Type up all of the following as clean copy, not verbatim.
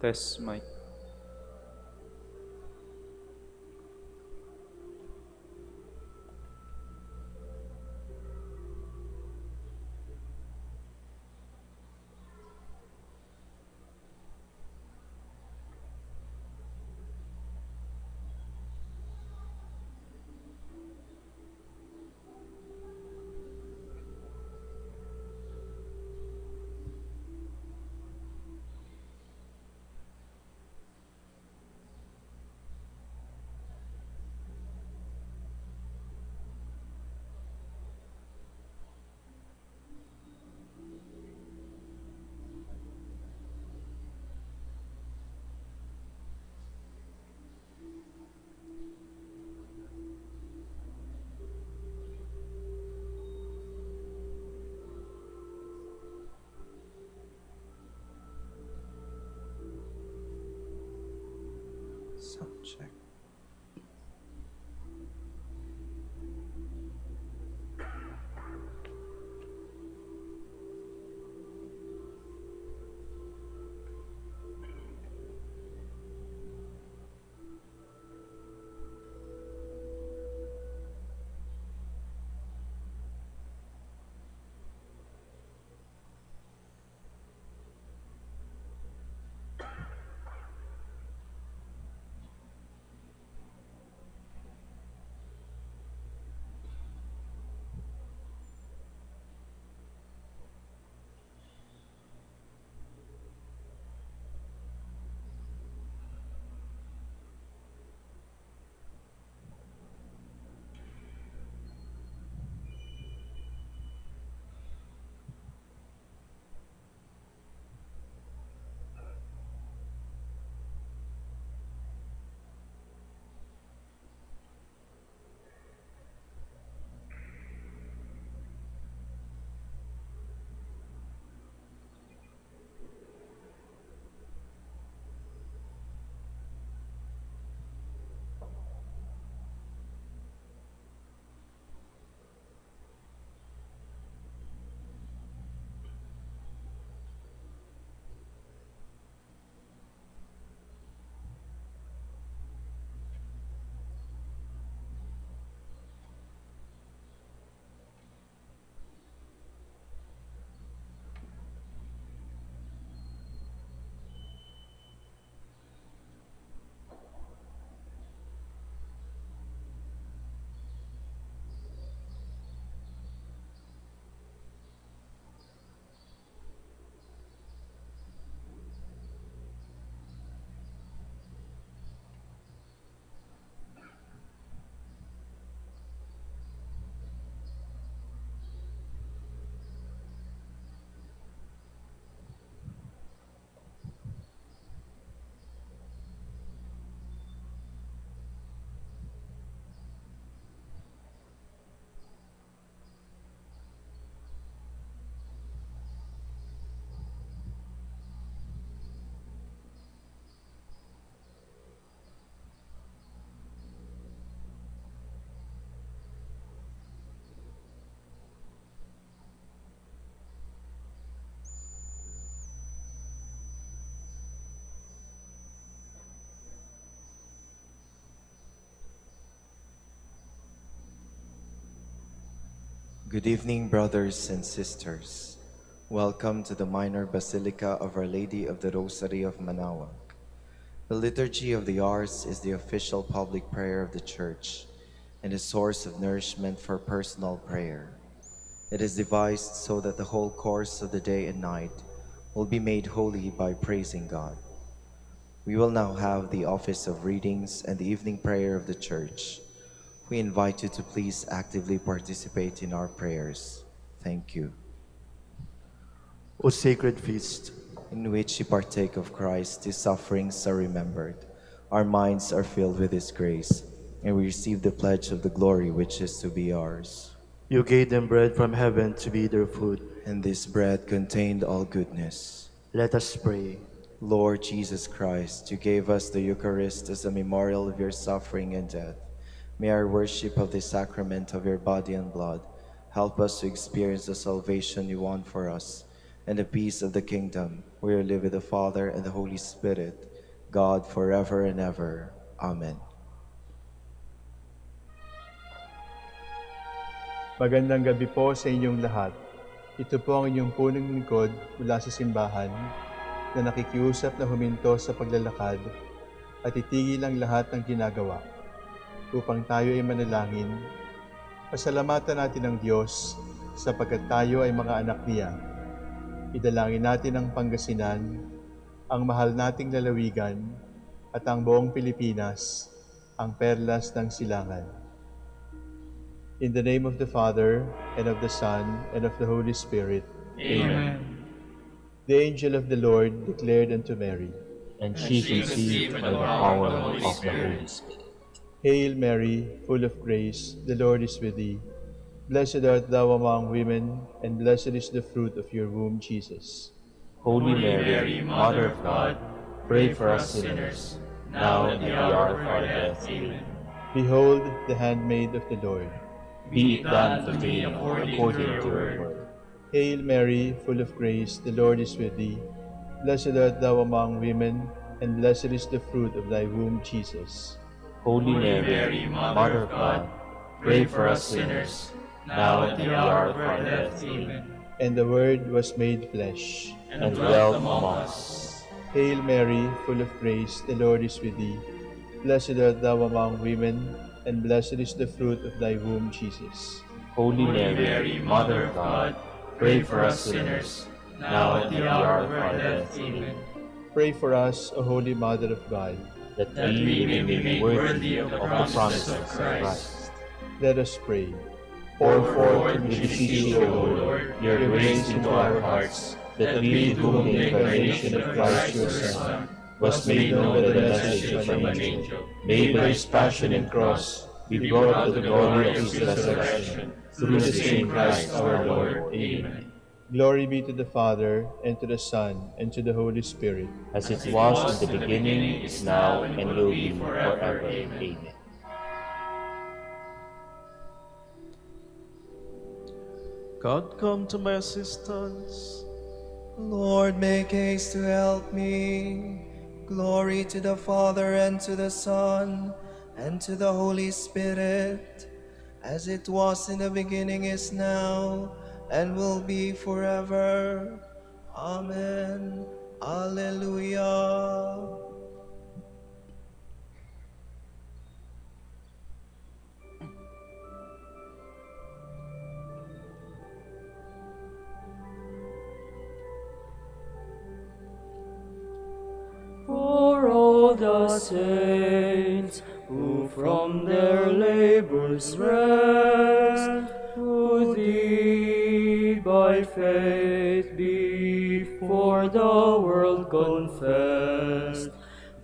Test mic. Sound check. Good evening, brothers and sisters. Welcome to the Minor Basilica of Our Lady of the Rosary of Manaoag. The Liturgy of the Hours is the official public prayer of the Church and a source of nourishment for personal prayer. It is devised so that the whole course of the day and night will be made holy by praising God. We will now have the office of readings and the evening prayer of the Church. We invite you to please actively participate in our prayers. Thank you. O sacred feast, In which you partake of Christ, his sufferings are remembered. Our minds are filled with his grace, and we receive the pledge of the glory which is to be ours. you gave them bread from heaven to be their food. And this bread contained all goodness. Let us pray. Lord Jesus Christ, you gave us the Eucharist as a memorial of your suffering and death. May our worship of the sacrament of your body and blood help us to experience the salvation you won for us, and the peace of the kingdom, where you live with the Father and the Holy Spirit, God forever and ever. Amen. Magandang gabi po sa inyong lahat. Ito po ang inyong punong lingkod mula sa simbahan na nakikiusap na huminto sa paglalakad at itigil ang lahat ng ginagawa upang tayo ay manalangin. Pasalamatan natin ang Diyos sapagkat tayo ay mga anak niya. Idalangin natin ang Pangasinan, ang mahal nating lalawigan at ang buong Pilipinas, ang perlas ng silangan. In the name of the Father, and of the Son, and of the Holy Spirit. Amen. The angel of the Lord declared unto Mary, And she conceived by the power of the Holy Spirit. Hail Mary, full of grace, the Lord is with thee. Blessed art thou among women, and blessed is the fruit of your womb, Jesus. Holy Mary, Mother of God, pray for us sinners, now and at the hour of our death. Amen. Behold the handmaid of the Lord. Be it done to me according to your word. Hail Mary, full of grace, the Lord is with thee. Blessed art thou among women, and blessed is the fruit of thy womb, Jesus. Holy Mary, Mother of God, pray for us sinners, now and at the hour of our death. Amen. And the Word was made flesh, And dwelt among us. Hail Mary, full of grace, the Lord is with thee. Blessed art thou among women, and blessed is the fruit of thy womb, Jesus. Holy Mary, Mother of God, pray for us sinners, now and at the hour of our death. Amen. Pray for us, O Holy Mother of God. That we may be made worthy of the promises of Christ. Let us pray. Pour forth, we beseech you, O Lord, your grace into our hearts, that we, to whom the incarnation of Christ your Son was made known by the message of an angel, may by his passion and cross be brought to the glory of his resurrection, through the same Christ our Lord. Amen. Glory be to the Father, and to the Son, and to the Holy Spirit. As it was in the beginning, is now, and will be forever. Amen. God, come to my assistance. Lord, make haste to help me. Glory to the Father, and to the Son, and to the Holy Spirit, as it was in the beginning, is now, and will be forever. Amen. Alleluia. For all the saints who from their labors rest, who thee by faith before the world confessed,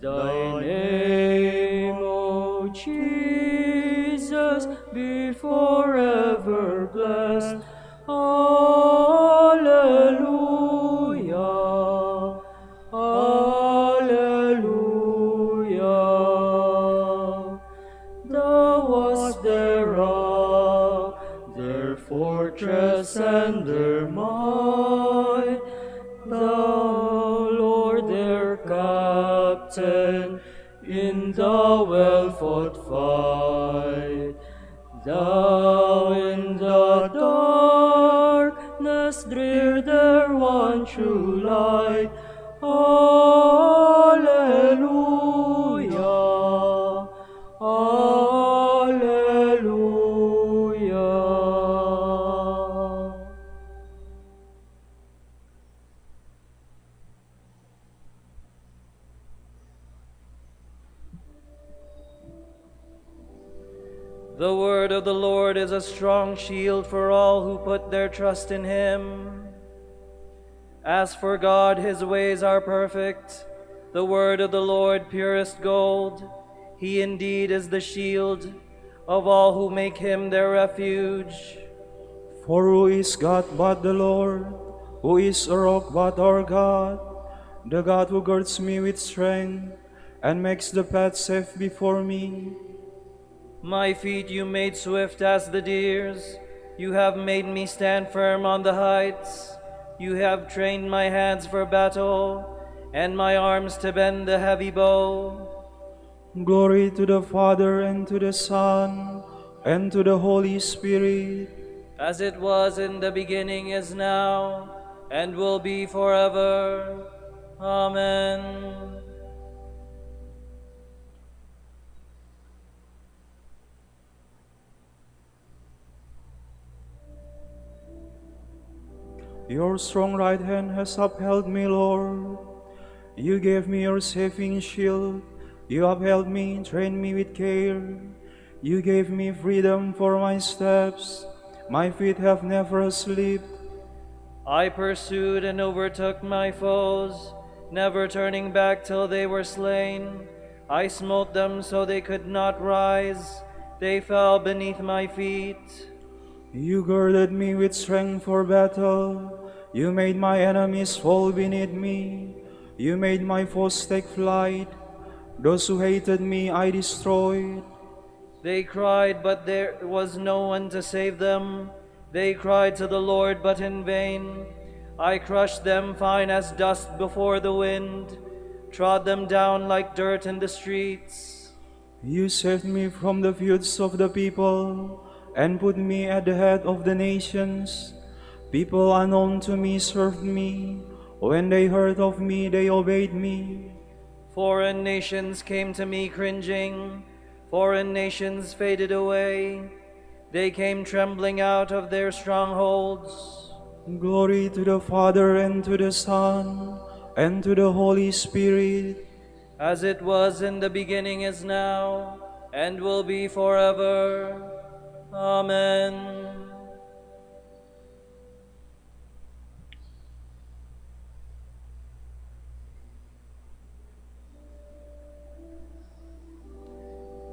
thy name, O Jesus, be forever blessed. Alleluia. Alleluia. Thou wast their rock, their fortress and their might. Thou, Lord, their captain in the well-fought fight. Thou in the darkness drear their one true light. Alleluia. Alleluia. The word of the Lord is a strong shield for all who put their trust in him. As for God, his ways are perfect. The word of the Lord purest gold. He indeed is the shield of all who make him their refuge. For who is God but the Lord? Who is a rock but our God? The God who girds me with strength and makes the path safe before me. My feet you made swift as the deer's. You have made me stand firm on the heights. You have trained my hands for battle, and my arms to bend the heavy bow. Glory to the Father, and to the Son, and to the Holy Spirit. As it was in the beginning, is now, and will be forever. Amen. Your strong right hand has upheld me, Lord. You gave me your saving shield. You upheld me, trained me with care. You gave me freedom for my steps. My feet have never slipped. I pursued and overtook my foes, never turning back till they were slain. I smote them so they could not rise. They fell beneath my feet. You girded me with strength for battle. You made my enemies fall beneath me. You made my foes take flight. Those who hated me I destroyed. They cried, but there was no one to save them. They cried to the Lord, but in vain. I crushed them fine as dust before the wind, trod them down like dirt in the streets. You saved me from the feuds of the people and put me at the head of the nations. People unknown to me served me. When they heard of me, they obeyed me. Foreign nations came to me cringing. Foreign nations faded away. They came trembling out of their strongholds. Glory to the Father, and to the Son, and to the Holy Spirit. As it was in the beginning, is now, and will be forever. Amen.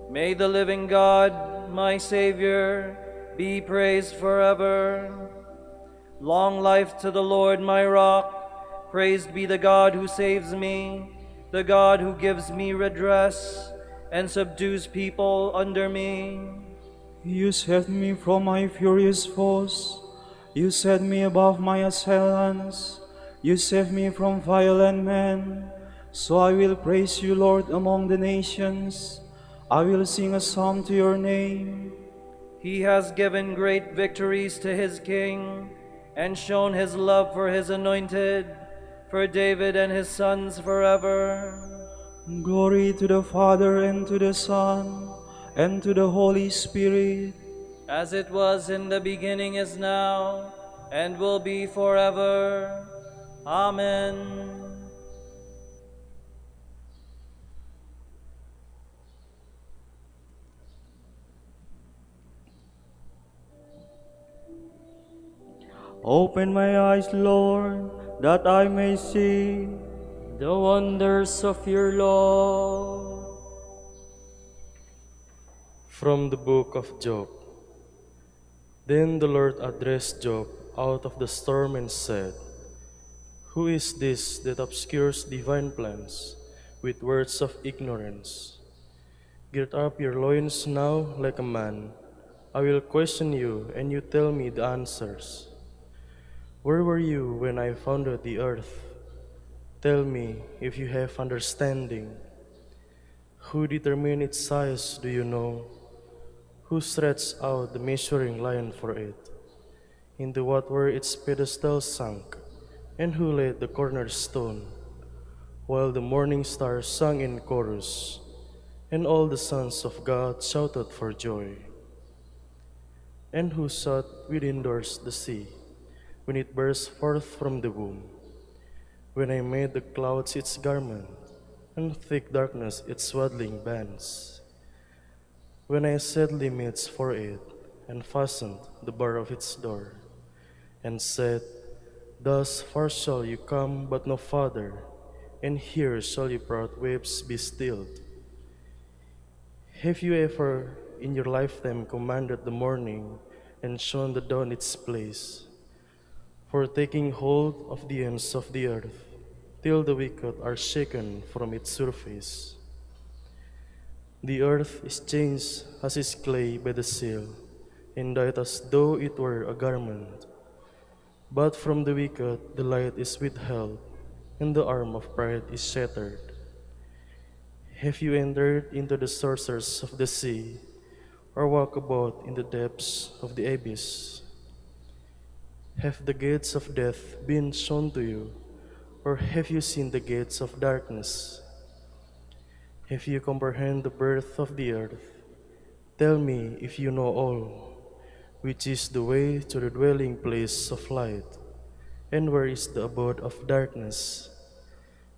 May the living God, my Savior, be praised forever. Long life to the Lord, my rock. Praised be the God who saves me, the God who gives me redress and subdues people under me. You saved me from my furious foes. You set me above my assailants. You saved me from violent men. So I will praise you, Lord, among the nations. I will sing a psalm to your name. He has given great victories to his king and shown his love for his anointed, for David and his sons forever. Glory to the Father, and to the Son, and to the Holy Spirit. As it was in the beginning, is now, and will be forever. Amen. Open my eyes, Lord, that I may see the wonders of your law. From the book of Job. Then the Lord addressed Job out of the storm and said, "Who is this that obscures divine plans with words of ignorance? Gird up your loins now like a man. I will question you, and you tell me the answers. Where were you when I founded the earth? Tell me if you have understanding. Who determined its size, do you know? Who stretched out the measuring line for it? Into what were its pedestals sunk? And who laid the cornerstone? While the morning stars sang in chorus, and all the sons of God shouted for joy. And who sat within doors the sea, when it burst forth from the womb? When I made the clouds its garment, and thick darkness its swaddling bands? When I set limits for it, and fastened the bar of its door, and said, Thus far shall you come, but no farther, and here shall your proud waves be stilled. Have you ever in your lifetime commanded the morning, and shown the dawn its place, for taking hold of the ends of the earth, till the wicked are shaken from its surface? The earth is changed as is clay by the seal, and dyed as though it were a garment. But from the wicked the light is withheld, and the arm of pride is shattered. Have you entered into the sources of the sea, or walked about in the depths of the abyss? Have the gates of death been shown to you, or have you seen the gates of darkness? Have you comprehended the birth of the earth? Tell me if you know all, which is the way to the dwelling place of light, and where is the abode of darkness,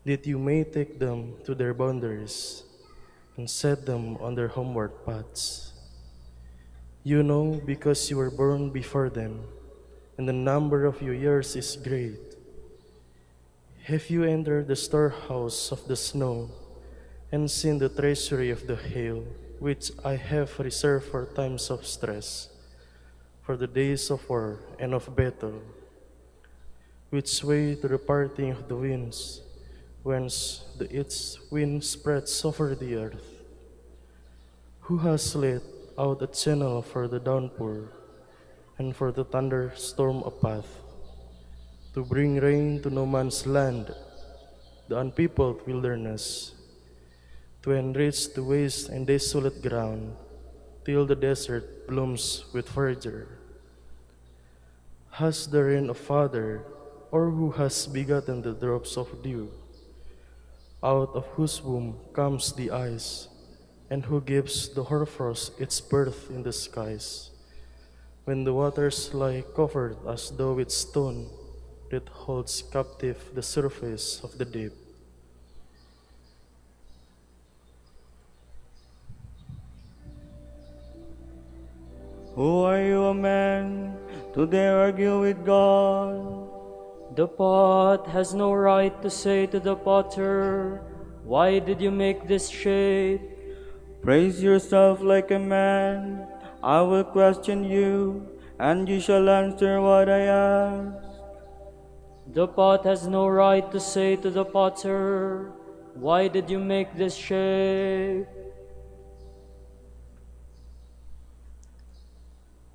that you may take them to their boundaries, and set them on their homeward paths. You know because you were born before them, and the number of your years is great. Have you entered the storehouse of the snow, and seen the treasury of the hail, which I have reserved for times of stress, for the days of war and of battle, which sway to the parting of the winds, whence its wind spreads over the earth? Who has let out a channel for the downpour, and for the thunderstorm a path, to bring rain to no man's land, the unpeopled wilderness, to enrich the waste and desolate ground, till the desert blooms with verdure? Has the rain a father, or who has begotten the drops of dew, out of whose womb comes the ice, and who gives the hoarfrost its birth in the skies, when the waters lie covered as though with stone that holds captive the surface of the deep? Who are you, a man, to dare argue with God? The pot has no right to say to the potter, "Why did you make this shape?" Praise yourself like a man. I will question you, and you shall answer what I ask. The pot has no right to say to the potter, "Why did you make this shape?"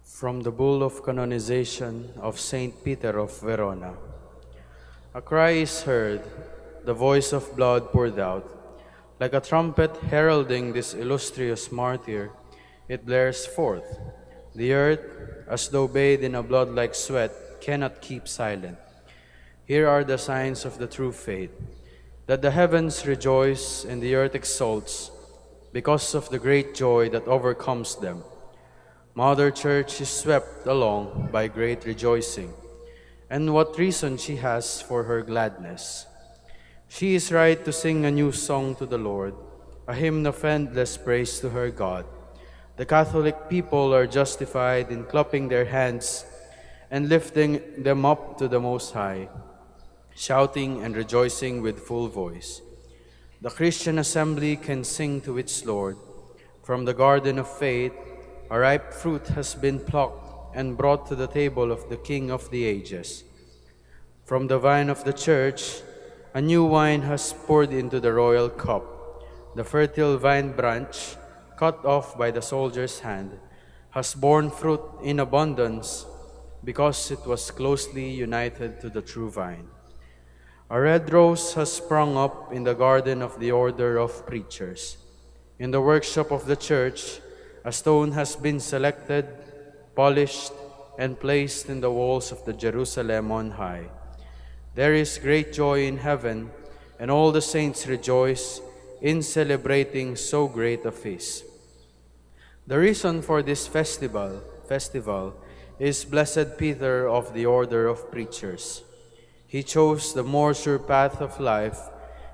From the Bull of Canonization of Saint Peter of Verona. A cry is heard, the voice of blood poured out. Like a trumpet heralding this illustrious martyr, it blares forth. The earth, as though bathed in a blood-like sweat, cannot keep silent. Here are the signs of the true faith, that the heavens rejoice and the earth exults because of the great joy that overcomes them. Mother Church is swept along by great rejoicing, and what reason she has for her gladness. She is right to sing a new song to the Lord, a hymn of endless praise to her God. The Catholic people are justified in clapping their hands and lifting them up to the Most High, shouting and rejoicing with full voice. The Christian assembly can sing to its Lord. From the garden of faith, a ripe fruit has been plucked and brought to the table of the King of the ages. From the vine of the Church, a new wine has poured into the royal cup. The fertile vine branch, cut off by the soldier's hand, has borne fruit in abundance because it was closely united to the true vine. A red rose has sprung up in the garden of the order of preachers. In the workshop of the Church, a stone has been selected, polished, and placed in the walls of the Jerusalem on high. There is great joy in heaven, and all the saints rejoice in celebrating so great a feast. The reason for this festival is Blessed Peter of the Order of Preachers. He chose the more sure path of life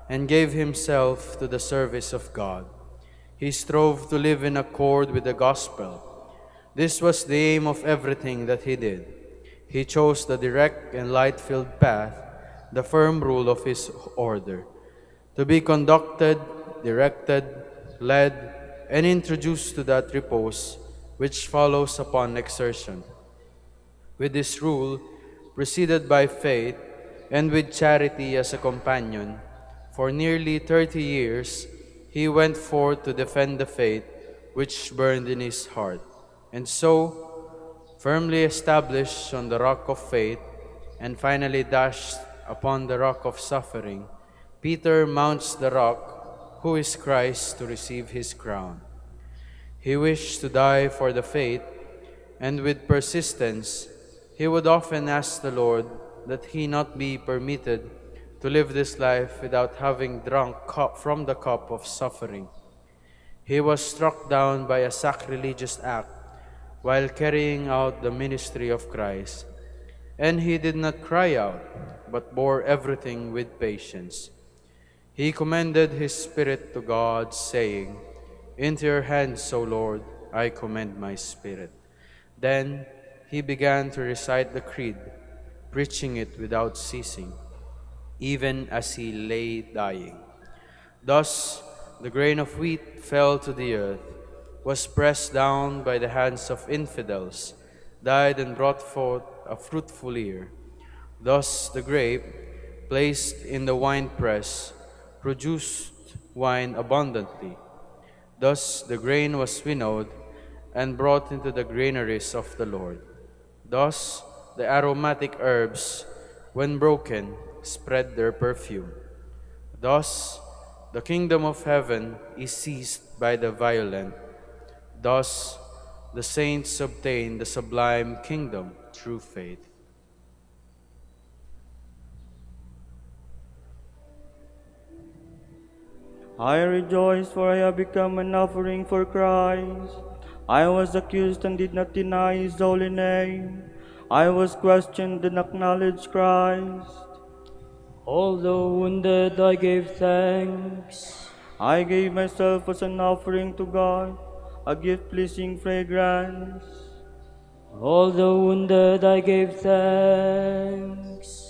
and gave himself to the service of God. He strove to live in accord with the gospel. This was the aim of everything that he did. He chose the direct and light-filled path, the firm rule of his order, to be conducted, directed, led, and introduced to that repose which follows upon exertion. With this rule, preceded by faith, and with charity as a companion, for nearly 30 years, he went forth to defend the faith which burned in his heart. And so, firmly established on the rock of faith, and finally dashed upon the rock of suffering, Peter mounts the rock, who is Christ, to receive his crown. He wished to die for the faith, and with persistence, he would often ask the Lord that he not be permitted to live this life without having drunk from the cup of suffering. He was struck down by a sacrilegious act while carrying out the ministry of Christ, and he did not cry out, but bore everything with patience. He commended his spirit to God, saying, "Into your hands, O Lord, I commend my spirit." Then he began to recite the creed, preaching it without ceasing, even as he lay dying. Thus the grain of wheat fell to the earth, was pressed down by the hands of infidels, died and brought forth a fruitful ear. Thus the grape, placed in the winepress, produced wine abundantly. Thus the grain was winnowed and brought into the granaries of the Lord. Thus the aromatic herbs, when broken, spread their perfume. Thus the kingdom of heaven is seized by the violent. Thus the saints obtain the sublime kingdom through faith. I rejoice, for I have become an offering for Christ. I was accused and did not deny his holy name. I was questioned and acknowledged Christ. Although wounded, I gave thanks. I gave myself as an offering to God, a gift pleasing fragrance. Although wounded, I gave thanks.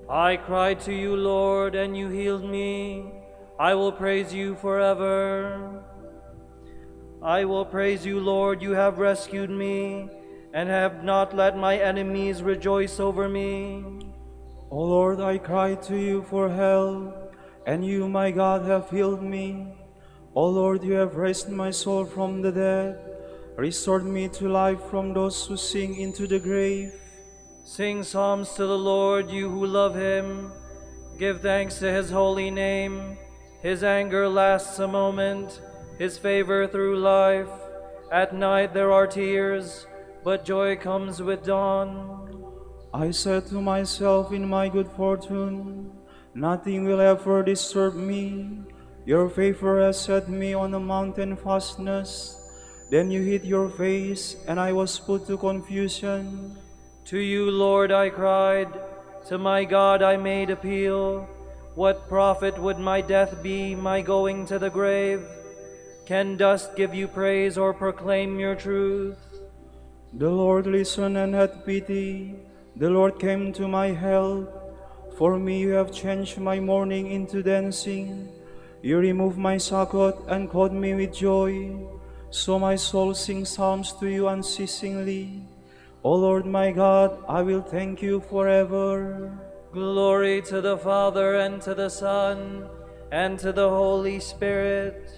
I cried to you, Lord, and you healed me. I will praise you forever. I will praise you, Lord, you have rescued me, and have not let my enemies rejoice over me. O Lord, I cried to you for help, and you, my God, have healed me. O Lord, you have raised my soul from the dead, restored me to life from those who sink into the grave. Sing psalms to the Lord, you who love him. Give thanks to his holy name. His anger lasts a moment, his favor through life. At night there are tears, but joy comes with dawn. I said to myself in my good fortune, nothing will ever disturb me. Your favor has set me on a mountain fastness. Then you hid your face, and I was put to confusion. To you, Lord, I cried. To my God I made appeal. What profit would my death be, my going to the grave? Can dust give you praise or proclaim your truth? The Lord listened and had pity. The Lord came to my help. For me you have changed my mourning into dancing. You removed my sackcloth and clothed me with joy. So my soul sings psalms to you unceasingly. O Lord my God, I will thank you forever. Glory to the Father, and to the Son, and to the Holy Spirit.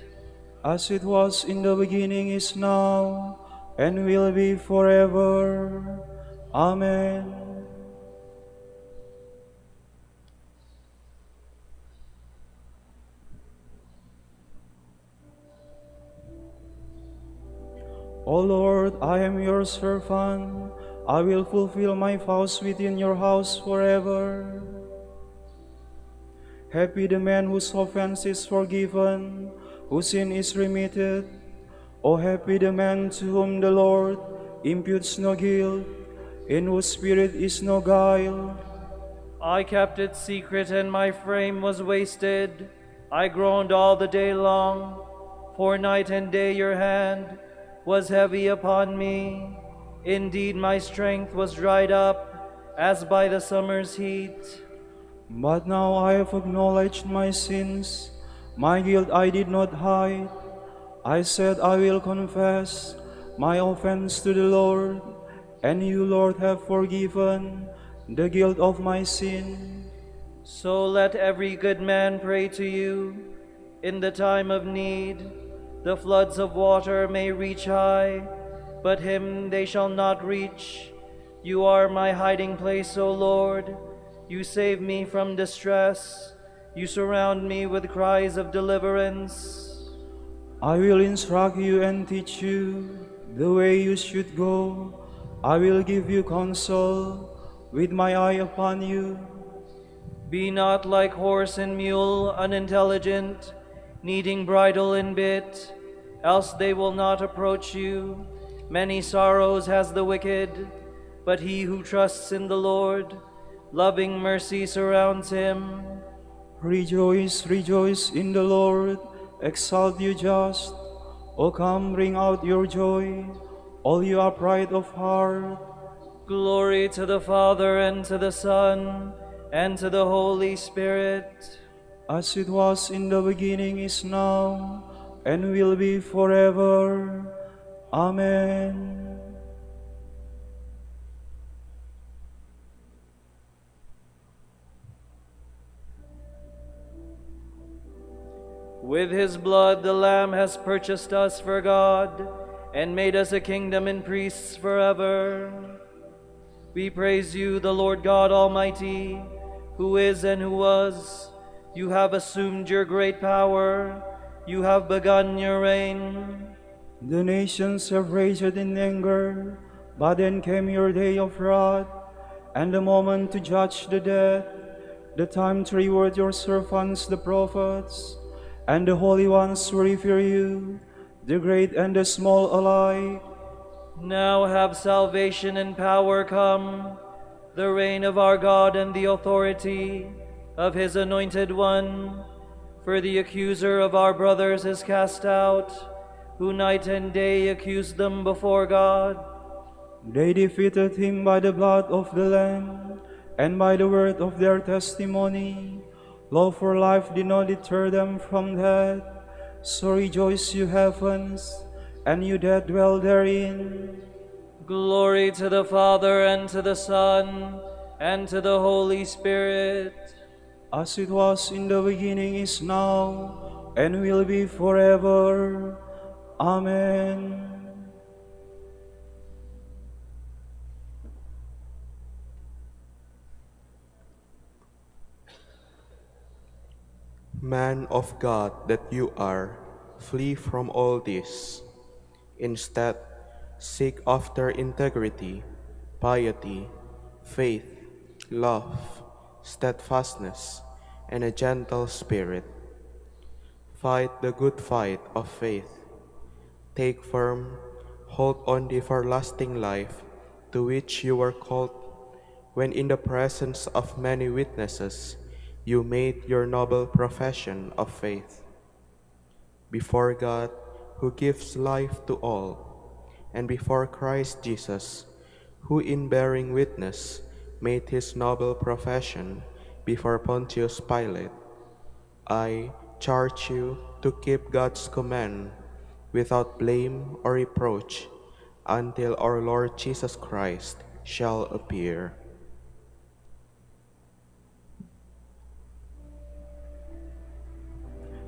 As it was in the beginning, is now, and will be forever. Amen. O Lord, I am your servant. I will fulfill my vows within your house forever. Happy the man whose offense is forgiven, whose sin is remitted. O happy the man to whom the Lord imputes no guilt, in whose spirit is no guile. I kept it secret, and my frame was wasted. I groaned all the day long, for night and day your hand was heavy upon me. Indeed, my strength was dried up, as by the summer's heat. But now I have acknowledged my sins. My guilt I did not hide. I said I will confess my offense to the Lord, and you, Lord, have forgiven the guilt of my sin. So let every good man pray to you in the time of need. The floods of water may reach high, but him they shall not reach. You are my hiding place, O Lord. You save me from distress. You surround me with cries of deliverance. I will instruct you and teach you the way you should go. I will give you counsel with my eye upon you. Be not like horse and mule, unintelligent, needing bridle and bit, else they will not approach you. Many sorrows has the wicked, but he who trusts in the Lord, loving mercy surrounds him. Rejoice, rejoice in the Lord. Exalt you just. O come, bring out your joy, all you upright of heart. Glory to the Father, and to the Son, and to the Holy Spirit. As it was in the beginning, is now, and will be forever. Amen. With his blood the Lamb has purchased us for God, and made us a kingdom and priests forever. We praise you, the Lord God Almighty, who is and who was. You have assumed your great power. You have begun your reign. The nations have raged in anger, but then came your day of wrath, and the moment to judge the dead, the time to reward your servants, the prophets, and the holy ones who revere you, the great and the small alike. Now have salvation and power come, the reign of our God and the authority of his anointed one. For the accuser of our brothers is cast out, who night and day accused them before God. They defeated him by the blood of the Lamb and by the word of their testimony, love for life did not deter them from death. So rejoice, you heavens, and you that dwell therein. Glory to the Father, and to the Son, and to the Holy Spirit. As it was in the beginning, is now, and will be forever. Amen. Man of God that you are, flee from all this. Instead, seek after integrity, piety, faith, love, steadfastness, and a gentle spirit. Fight the good fight of faith. Take firm hold on the everlasting life to which you were called when in the presence of many witnesses you made your noble profession of faith. Before God, who gives life to all, and before Christ Jesus, who in bearing witness made his noble profession before Pontius Pilate, I charge you to keep God's command without blame or reproach until our Lord Jesus Christ shall appear.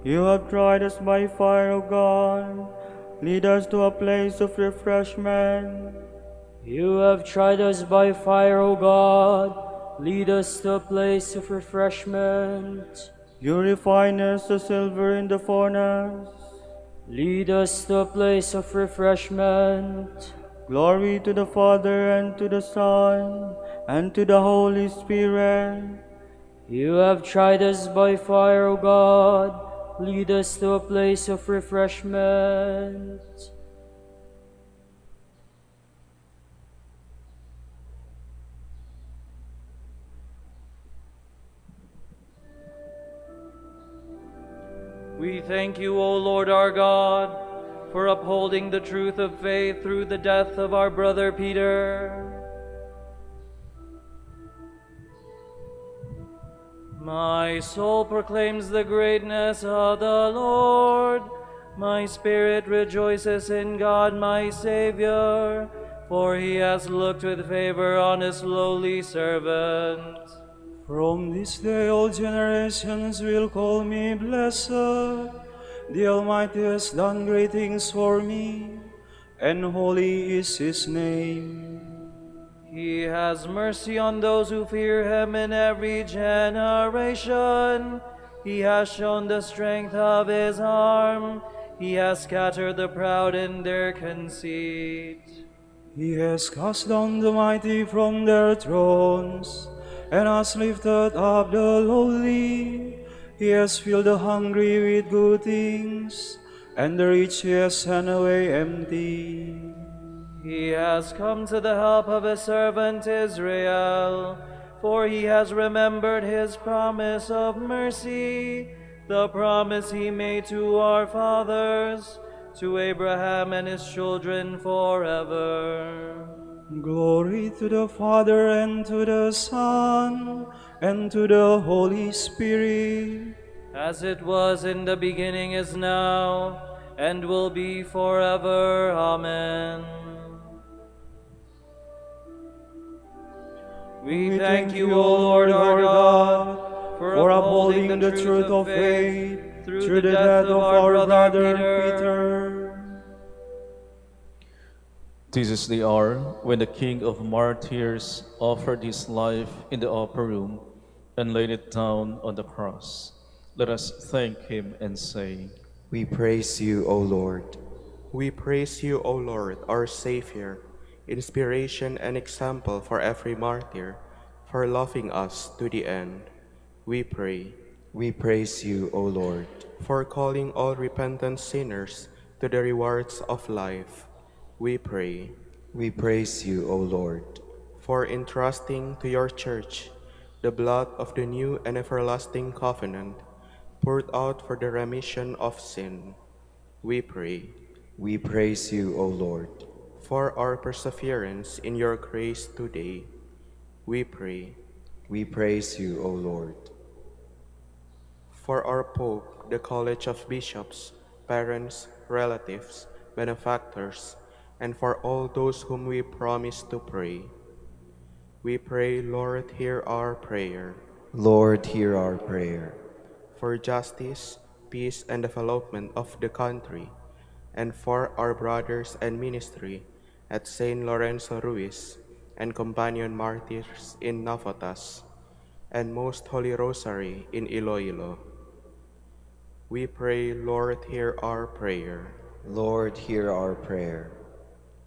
You have tried us by fire, O God. Lead us to a place of refreshment. You have tried us by fire, O God. Lead us to a place of refreshment. You refine us the silver in the furnace. Lead us to a place of refreshment. Glory to the Father, and to the Son, and to the Holy Spirit. You have tried us by fire, O God. Lead us to a place of refreshment. We thank you, O Lord our God, for upholding the truth of faith through the death of our brother Peter. My soul proclaims the greatness of the Lord. My spirit rejoices in God my Savior, for he has looked with favor on his lowly servant. From this day all generations will call me blessed. The Almighty has done great things for me, and holy is his name. He has mercy on those who fear him in every generation. He has shown the strength of his arm. He has scattered the proud in their conceit. He has cast down the mighty from their thrones, and has lifted up the lowly. He has filled the hungry with good things, and the rich he has sent away empty. He has come to the help of his servant Israel, for he has remembered his promise of mercy, the promise he made to our fathers, to Abraham and his children forever. Glory to the Father, and to the Son, and to the Holy Spirit. As it was in the beginning, is now, and will be forever. Amen. We thank you, O Lord our God, for upholding the truth of faith through the death of our brother Peter. This is the hour when the King of Martyrs offered his life in the upper room and laid it down on the cross. Let us thank him and say, We praise you, O Lord. We praise you, O Lord, our Savior, inspiration and example for every martyr, for loving us to the end. We pray. We praise you, O Lord. For calling all repentant sinners to the rewards of life. We pray. We praise you, O Lord. For entrusting to your Church the blood of the new and everlasting covenant, poured out for the remission of sin. We pray. We praise you, O Lord. For our perseverance in your grace today, we pray. We praise you, O Lord. For our Pope, the College of Bishops, parents, relatives, benefactors, and for all those whom we promise to pray, we pray, Lord, hear our prayer. Lord, hear our prayer. For justice, peace, and development of the country, and for our brothers and ministry at Saint Lorenzo Ruiz and Companion Martyrs in Navotas, and Most Holy Rosary in Iloilo. We pray, Lord, hear our prayer. Lord, hear our prayer.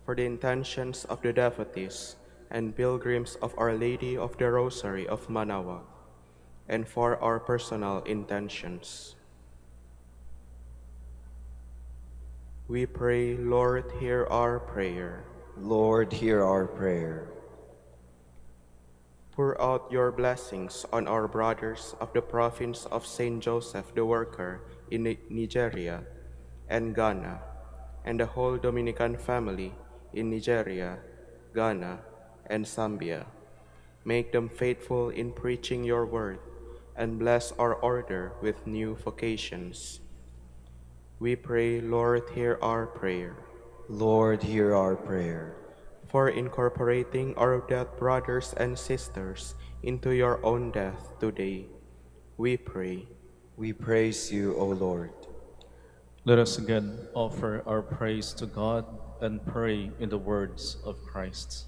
For the intentions of the devotees and pilgrims of Our Lady of the Rosary of Manaoag, and for our personal intentions. We pray, Lord, hear our prayer. Lord, hear our prayer. Pour out your blessings on our brothers of the province of Saint Joseph the Worker in Nigeria and Ghana, and the whole Dominican family in Nigeria, Ghana, and Zambia. Make them faithful in preaching your word, and bless our order with new vocations. We pray, Lord, hear our prayer. Lord, hear our prayer. For incorporating our dead brothers and sisters into your own death today, we pray. We praise you, O Lord. Let us again offer our praise to God and pray in the words of Christ.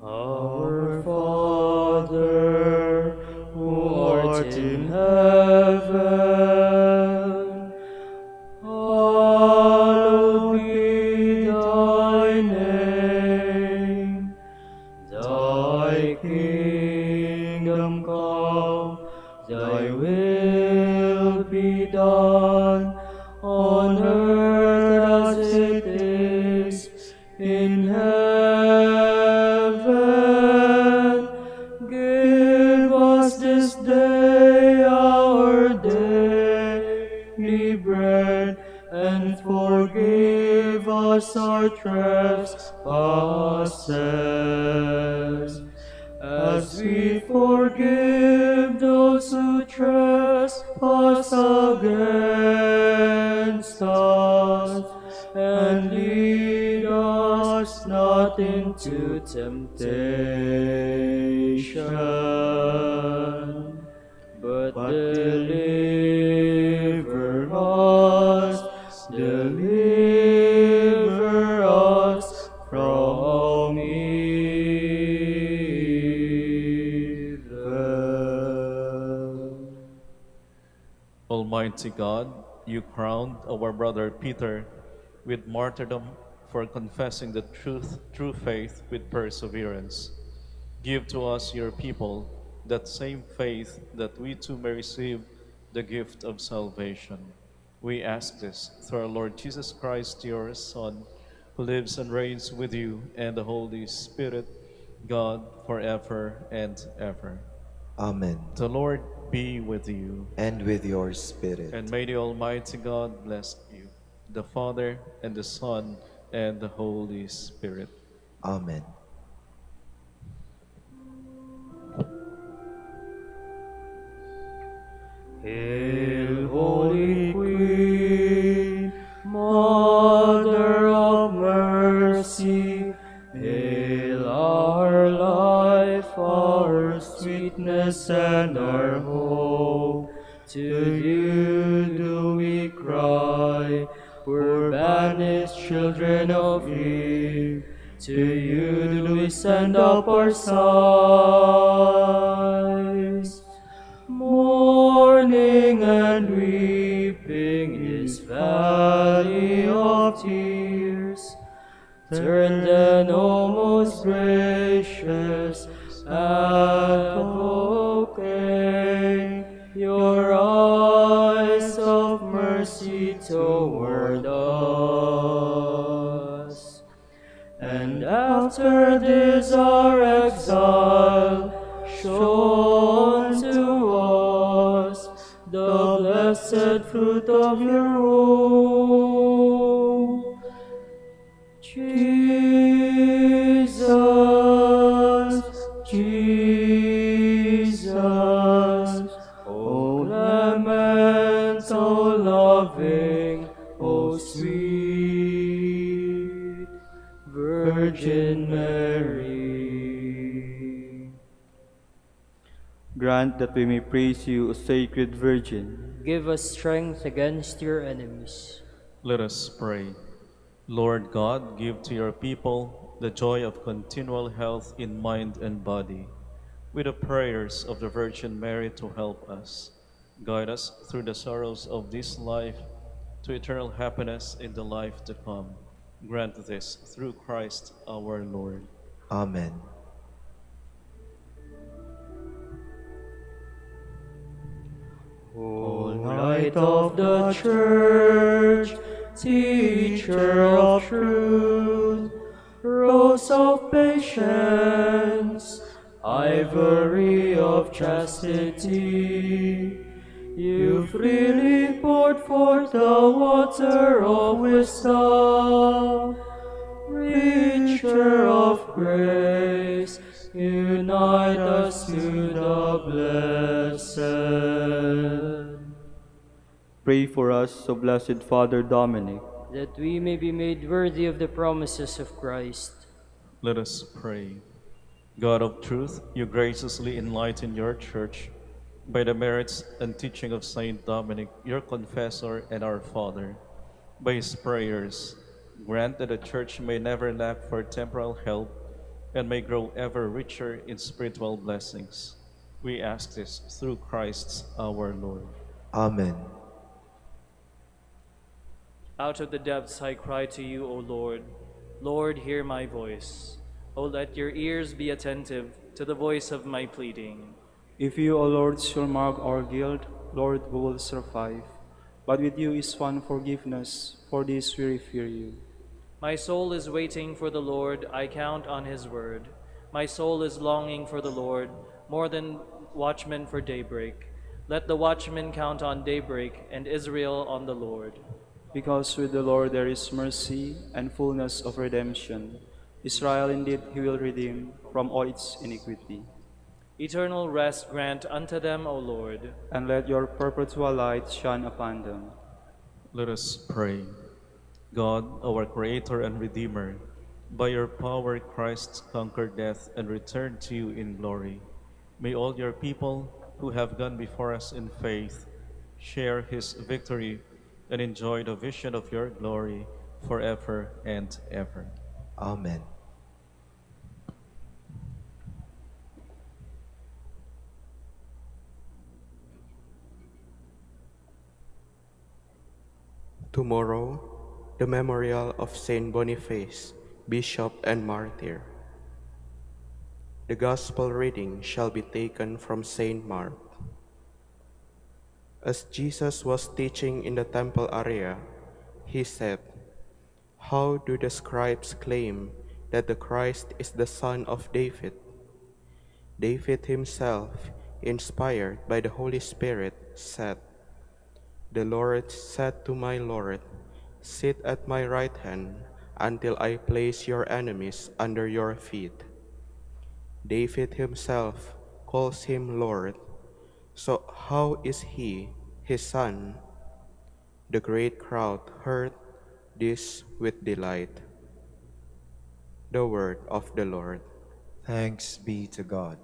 Our Father, who art in heaven, hallowed be thy name. Thy kingdom come, thy will be done, on earth as it is in heaven. Give us this day our daily bread, and forgive us our trespasses, as we forgive those who trespass against us. And lead us not into temptation, but deliver us from evil. Almighty God, you crowned our brother Peter with martyrdom for confessing the true faith with perseverance. Give to us, your people, that same faith, that we too may receive the gift of salvation. We ask this through our Lord Jesus Christ, your Son, who lives and reigns with you and the Holy Spirit, God, forever and ever. Amen. The Lord be with you. And with your spirit. And may the Almighty God bless you, the Father, and the Son, and the Holy Spirit. Amen. Hail, Holy Queen, Mother of Mercy, hail our life, our sweetness, and our hope. To you do we cry, poor banished children of Eve. To you do we send up our sighs. Mourning and weeping this valley of tears. Turn then, O most gracious Advocate, your eyes of mercy toward us. And after this, 'tis our exile, show unto us the blessed fruit of your womb, Jesus, Jesus, O clement, O loving, O sweet Virgin Mary. Grant that we may praise you, O Sacred Virgin. Give us strength against your enemies. Let us pray. Lord God, give to your people the joy of continual health in mind and body. With the prayers of the Virgin Mary to help us, guide us through the sorrows of this life to eternal happiness in the life to come. Grant this through Christ our Lord. Amen. O Light of the Church, Teacher of truth, Rose of patience, Ivory of chastity, you freely poured forth the water of wisdom. Richer of grace, unite us to the blessed. Pray for us, O Blessed Father Dominic, That we may be made worthy of the promises of Christ. Let us pray. God of truth, you graciously enlighten your church by the merits and teaching of Saint Dominic, your confessor and our Father. By his prayers, grant that the church may never lack for temporal help and may grow ever richer in spiritual blessings. We ask this through Christ our Lord. Amen. Out of the depths I cry to you, O Lord. Lord, hear my voice. O let your ears be attentive to the voice of my pleading. if you, O Lord, shall mark our guilt, Lord, we will survive. But with you is one forgiveness, for this we fear you. My soul is waiting for the Lord, I count on his word. My soul is longing for the Lord, more than watchmen for daybreak. Let the watchmen count on daybreak, and Israel on the Lord. Because with the Lord there is mercy and fullness of redemption. Israel indeed he will redeem from all its iniquity. Eternal rest grant unto them, O Lord. And let your perpetual light shine upon them. Let us pray. God, our Creator and Redeemer, by your power Christ conquered death and returned to you in glory. May all your people who have gone before us in faith share his victory and enjoy the vision of your glory forever and ever. Amen. Tomorrow, the memorial of Saint Boniface, Bishop and Martyr. The Gospel reading shall be taken from Saint Mark. As Jesus was teaching in the temple area, he said, "How do the scribes claim that the Christ is the son of David? David himself, inspired by the Holy Spirit, said, 'The Lord said to my Lord, sit at my right hand until I place your enemies under your feet.' David himself calls him Lord. So how is he his son?" The great crowd heard this with delight. The word of the Lord. Thanks be to God.